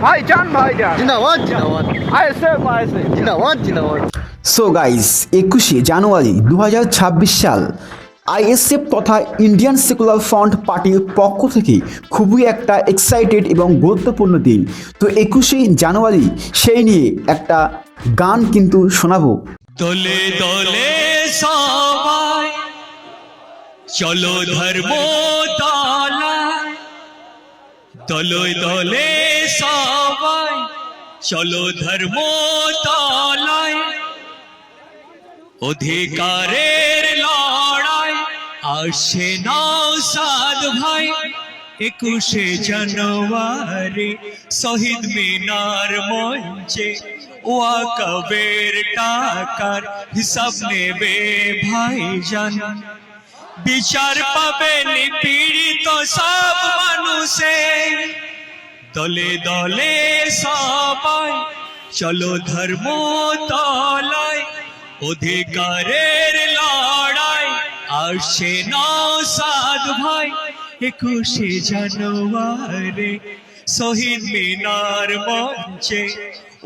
ভাইজান ভাইজান জিন্দাবাদ জিন্দাবাদ আইএসএফ জিন্দাবাদ জিন্দাবাদ। সো গাইস 21শে জানুয়ারি 2026 সাল আইএসএফ তথা ইন্ডিয়ান সেকুলার ফ্রন্ট পার্টির পক্ষ থেকে খুবই একটা এক্সাইটেড এবং গুরুত্বপূর্ণ দিন। তো 21শে জানুয়ারি সেই নিয়ে একটা গান কিন্তু শোনাবো। দলে দলে সবাই চলো ধর্ম তলায়, দলে দলে সবাই চলো ধর্ম তলায়, অধিকারের লড়াই আসে নওশাদ ভাই। 21শে জানুয়ারি শহীদ মিনার মঞ্চে ওয়াকবের টাকার হিসাব নেবে ভাইজান। বিচার পাবে নিপীড়িত সব মানুষে, দলে দলে সবাই চলো ধর্ম তলায়, অধিকারের লড়াই আসছে নওশাদ ভাই। 21শে জানুয়ারি শহীদ মিনার মঞ্চে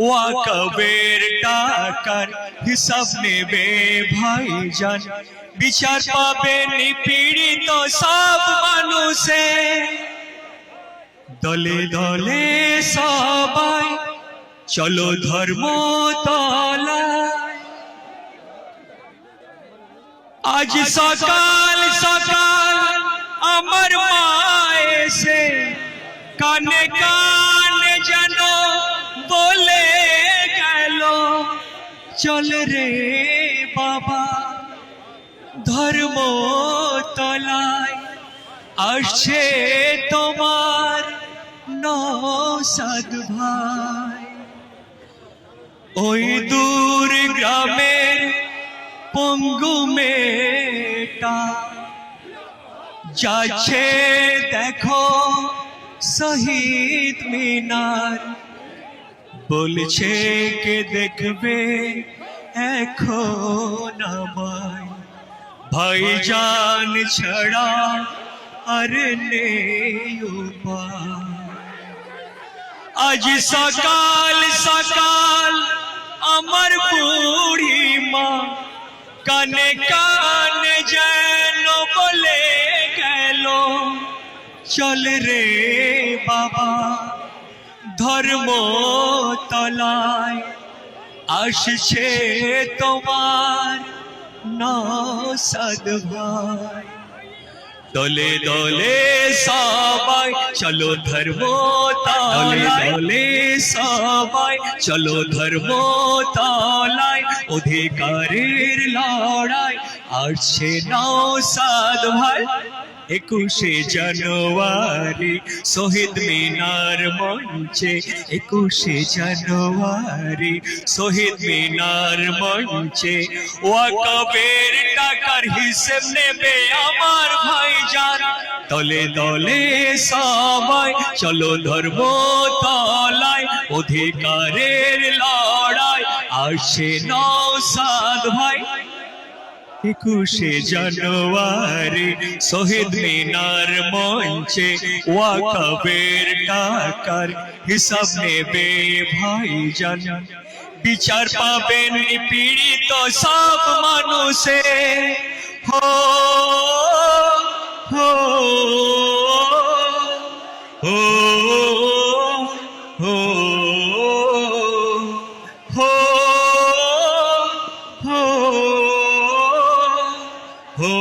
ওয়াকবের টাকার হিসাব নেবে ভাইজান। বিচার পাবে নিপীড়িত সব মানুষে, দলে দলে সবাই চলো ধর্ম তলায়। আজ সকাল সকাল আমার মা এসে কানে কানে যেন বলে গেল, চল রে বাবা ধর্ম তলায়, আসছে তোমার নওশাদ ভাই। ওই দূর গ্রামের পঙ্গু মেয়েটা যাচ্ছে দেখো শহীদ মিনার, বলছে কে দেখবে এখন আমায়, ভাইজান ছাড়া আর নেই উপায়। আজ সকাল সকাল আমার বুড়ি মা কানে কানে যেন বলে গেল, চল রে বাবা ধর্ম তলায়, আসছে তোমার নওশাদ ভাই। দলে দলে সবাই চলো ধর্ম তলায়, দলে সবাই চলো ধর্ম তলায়, অধিকারের লড়াই আসছে নওশাদ ভাই। 21শে জানুয়ারি শহীদ মিনার মঞ্চে, 21শে জানুয়ারি শহীদ মিনার মঞ্চে ওয়াকবের টাকার হিসেব নেবে আমার ভাইজান। দলে দলে সবাই চলো ধর্ম তলায়, অধিকারের লড়াই আসছে নওশাদ ভাই। 21শে জানুয়ারি শহীদ মিনার মঞ্চে ওয়াকবের টাকার হিসাব নেবে ভাইজান। বিচার পাবেন নিপীড়িত সব মানুষে, হো হো হো হো হো হো হো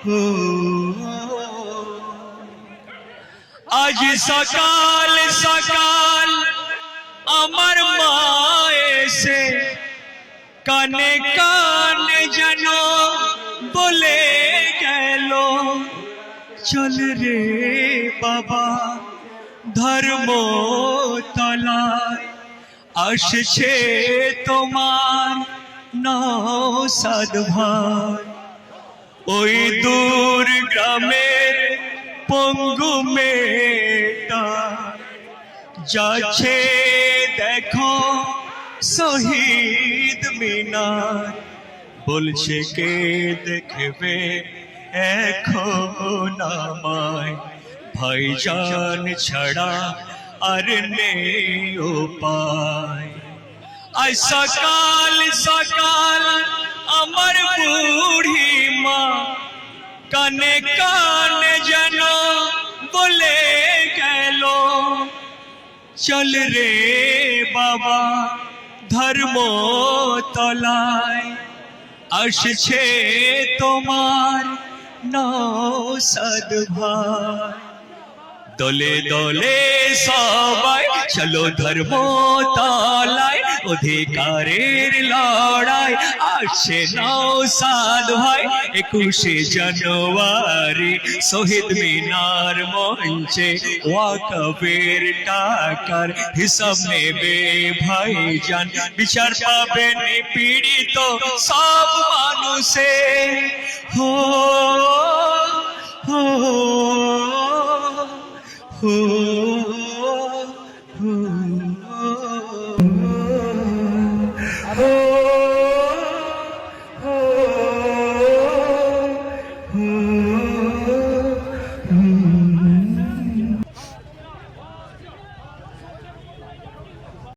হো। আজ সকাল সকাল আমার মা এসে কানে কানে যেন বলে গেল, চল রে বাবা ধর্ম তলায়, আসছে তোমার নওশাদ ভাই। ওই দূর গ্রামের পঙ্গু মেয়েটা যাচ্ছে দেখো শহীদ মিনার, বলছে কে দেখবে এখন আমায়, ভাইজান ছাড়া আর নেই উপায়। আজ সকাল সকাল আমার বুড়ি মা কানে কানে যেন বলে গেল, চল রে বাবা ধর্মতলায়, আসছে তোমার নৌসাদ ভাই। দলে দলে সবাই চলো ধর্মতলায়, অধিকারের লড়াই আসছে নৌসাদ ভাই। 21শে জানুয়ারি শহীদ মিনার মঞ্চে ওয়াকফের টাকার হিসাব নেবে ভাইজান, বিচার পাবেন পীড়িত সব মানুষে। হো হো হো